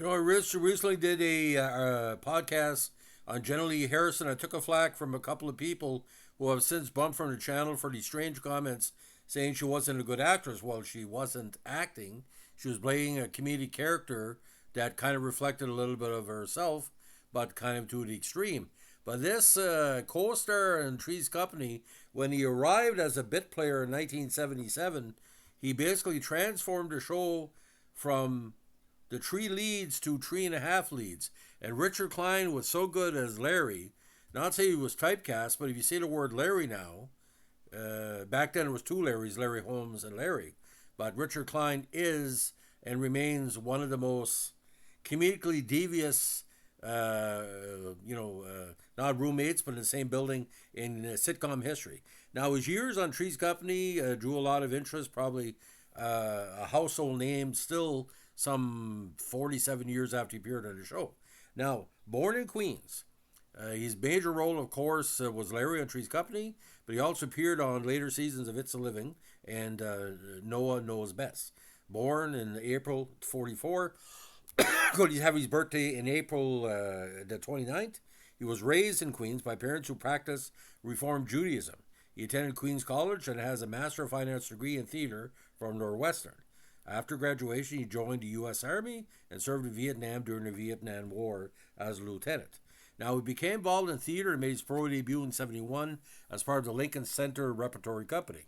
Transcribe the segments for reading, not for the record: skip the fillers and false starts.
I recently did a podcast on Jenna Lee Harrison. I took a flack from a couple of people who have since bumped from the channel for these strange comments saying she wasn't a good actress. Well, she wasn't acting. She was playing a comedic character that kind of reflected a little bit of herself, but kind of to the extreme. But this co-star in Three's Company, when he arrived as a bit player in 1977, he basically transformed the show from the three leads to three and a half leads. And Richard Kline was so good as Larry. Not say he was typecast, but if you say the word Larry now, back then it was two Larrys, Larry Holmes and Larry. But Richard Kline is and remains one of the most comedically devious, not roommates, but in the same building in sitcom history. Now, his years on Three's Company drew a lot of interest, probably a household name still some 47 years after he appeared on the show. Now, born in Queens, his major role, of course, was Larry on Three's Company, but he also appeared on later seasons of It's a Living and Noah Knows Best. Born in April 44, going to have his birthday in April the 29th. He was raised in Queens by parents who practiced Reform Judaism. He attended Queens College and has a Master of Finance degree in theater from Northwestern. After graduation, he joined the U.S. Army and served in Vietnam during the Vietnam War as a lieutenant. Now, he became involved in theater and made his pro debut in 1971 as part of the Lincoln Center Repertory Company.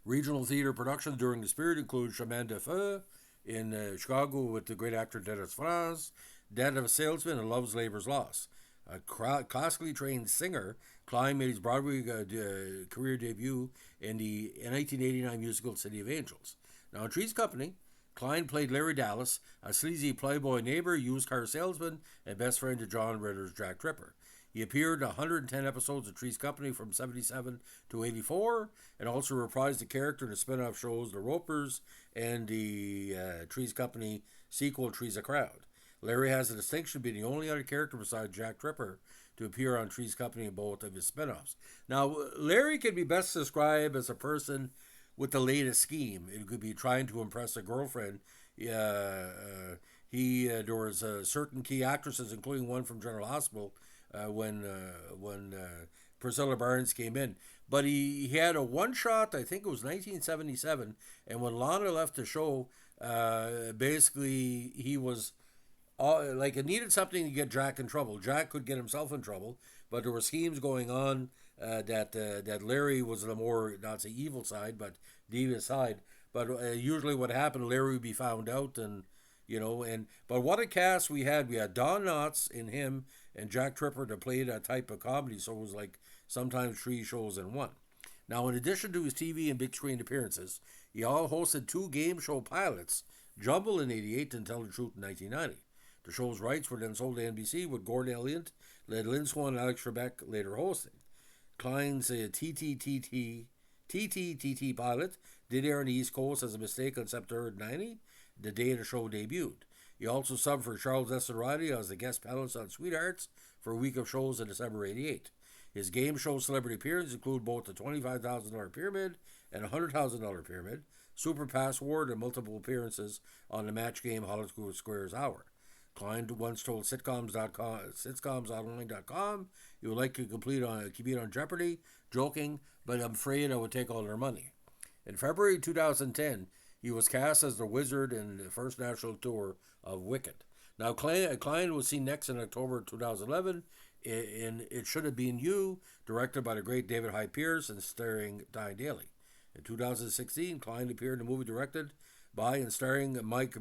Regional theater productions during this period include Chemin de Feu in Chicago with the great actor Dennis Franz, Death of a Salesman, and Love's Labor's Lost. A classically trained singer, Kline made his Broadway career debut in the 1989 musical City of Angels. Now, in Three's Company, Kline played Larry Dallas, a sleazy playboy neighbor, used car salesman, and best friend to John Ritter's Jack Tripper. He appeared in 110 episodes of Three's Company from 77 to 84, and also reprised the character in the spin-off shows The Ropers and the Three's Company sequel, Three's a Crowd. Larry has the distinction of being the only other character besides Jack Tripper to appear on Three's Company in both of his spin-offs. Now, Larry can be best described as a person with the latest scheme. It could be trying to impress a girlfriend. There was certain key actresses, including one from General Hospital, when Priscilla Barnes came in. But he had a one shot, I think it was 1977, and when Lana left the show, basically he was like it needed something to get Jack in trouble. Jack could get himself in trouble, but there were schemes going on that Larry was the more, not say evil side, but devious side. But usually what happened, Larry would be found out, and but what a cast we had. We had Don Knotts in him and Jack Tripper to play that type of comedy, so it was like sometimes three shows in one. Now, in addition to his TV and big screen appearances, he all hosted two game show pilots, Jumble in 88 and Tell the Truth in 1990. The show's rights were then sold to NBC with Gordon Elliott, led Lynn Swan and Alex Trebek later hosting. Kline's TTTT pilot did air on the East Coast as a mistake on September 90, the day the show debuted. He also subbed for Charles S. Riley as the guest panelist on Sweethearts for a week of shows in December 88. His game show celebrity appearances include both the $25,000 pyramid and $100,000 pyramid, Super Password, and multiple appearances on the match game Hollywood Squares Hour. Kline once told sitcoms.online.com he would like to compete on Jeopardy, joking, but I'm afraid I would take all their money. In February 2010, he was cast as the Wizard in the first national tour of Wicked. Now, Kline was seen next in October 2011 in It Should Have Been You, directed by the great David Hyde Pierce and starring Diane Daly. In 2016, Kline appeared in a movie directed by and starring Mike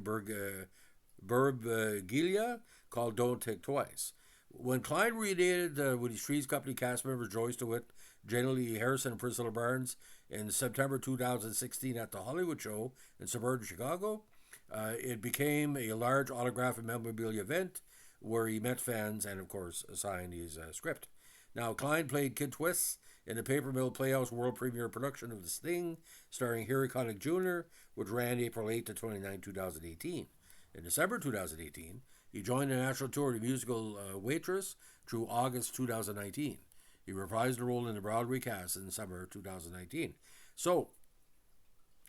Birbiglia called Don't Think Twice. When Kline reunited with his Three's Company cast members Joyce DeWitt, Jenna Lee Harrison, and Priscilla Barnes in September 2016 at the Hollywood Show in suburban Chicago, it became a large autograph and memorabilia event where he met fans and, of course, signed his script. Now, Kline played Kid Twist in the Paper Mill Playhouse world premiere production of The Sting, starring Harry Connick Jr., which ran April 8 to 29, 2018. In December 2018, he joined the national tour of the musical Waitress through August 2019. He reprised the role in the Broadway cast in summer 2019. So,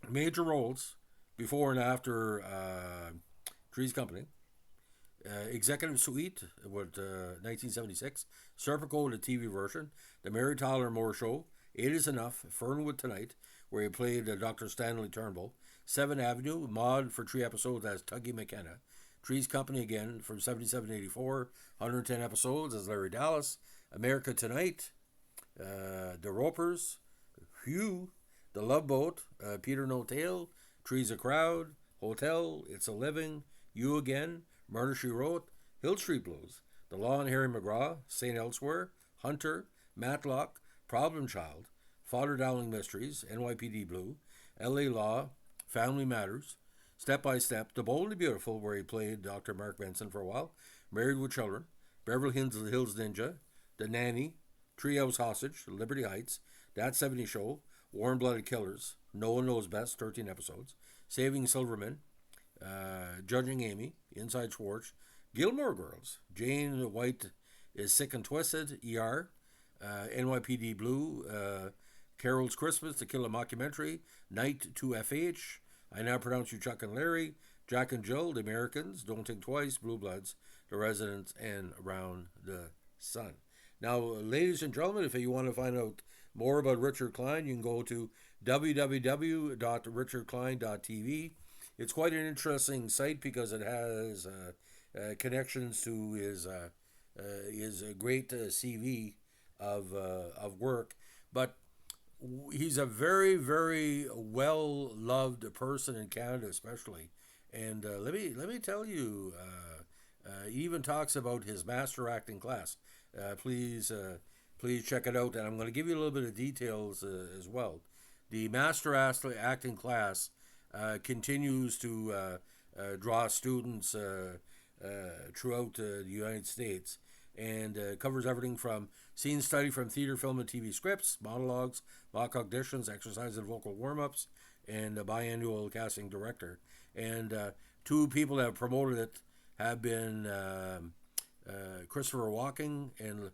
major roles before and after Three's Company. Executive Suite with 1976. Serpico, the TV version. The Mary Tyler Moore Show. Eight is Enough. Fernwood Tonight, where he played Dr. Stanley Turnbull. 7th Avenue. Mod for 3 episodes as Tuggy McKenna. Trees Company again from 77 to 84. 110 episodes as Larry Dallas. America Tonight. The Ropers. Hugh. The Love Boat. Peter No Tail. Trees a Crowd. Hotel. It's a Living. You Again. Murder, She Wrote, Hill Street Blues, The Law and Harry McGraw, St. Elsewhere, Hunter, Matlock, Problem Child, Father Dowling Mysteries, NYPD Blue, LA Law, Family Matters, Step by Step, The Bold and the Beautiful, where he played Dr. Mark Benson for a while, Married with Children, Beverly Hills Ninja, The Nanny, Treehouse Hostage, Liberty Heights, That 70 Show, Warm Blooded Killers, No One Knows Best, 13 episodes, Saving Silverman, Judging Amy, Inside Schwartz, Gilmore Girls, Jane White is Sick and Twisted, ER, NYPD Blue, Carol's Christmas, To Kill a Mockumentary, Night 2FH, I Now Pronounce You Chuck and Larry, Jack and Jill, The Americans, Don't Think Twice, Blue Bloods, The Residents, and Around the Sun. Now, ladies and gentlemen, if you want to find out more about Richard Kline, you can go to www.richardkline.tv. It's quite an interesting site because it has connections to his great CV of work. But he's a very, very well loved person in Canada, especially. And let me tell you, he even talks about his master acting class. Please check it out, and I'm going to give you a little bit of details as well. The master acting class continues to draw students throughout the United States, and covers everything from scene study from theater, film, and TV scripts, monologues, mock auditions, exercise and vocal warm-ups, and a biannual casting director. And two people that have promoted it have been Christopher Walken and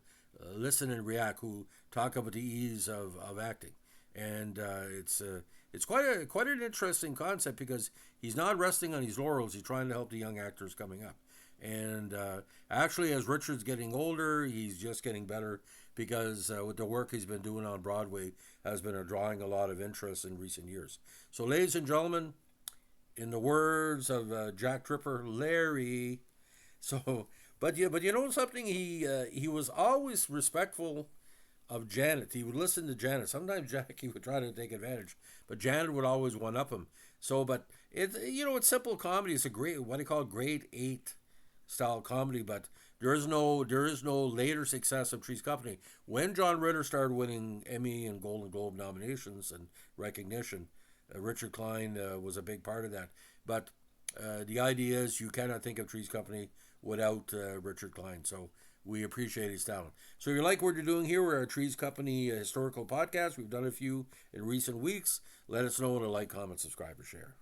Listen and React, who talk about the ease of acting. And it's quite an interesting concept because he's not resting on his laurels. He's trying to help the young actors coming up. And actually, as Richard's getting older, he's just getting better because with the work he's been doing on Broadway has been drawing a lot of interest in recent years. So, ladies and gentlemen, in the words of Jack Tripper, Larry. So, but you know something, he was always respectful of Janet. He would listen to Janet. Sometimes Jackie would try to take advantage, but Janet would always one up him. So, but it's simple comedy. It's a great, what they call grade 8 style comedy. But there is no later success of Three's Company. When John Ritter started winning Emmy and Golden Globe nominations and recognition, Richard Kline was a big part of that. But the idea is you cannot think of Three's Company without Richard Kline. So we appreciate his talent. So if you like what you're doing here, we're a Trees Company historical podcast. We've done a few in recent weeks. Let us know and like, comment, subscribe, or share.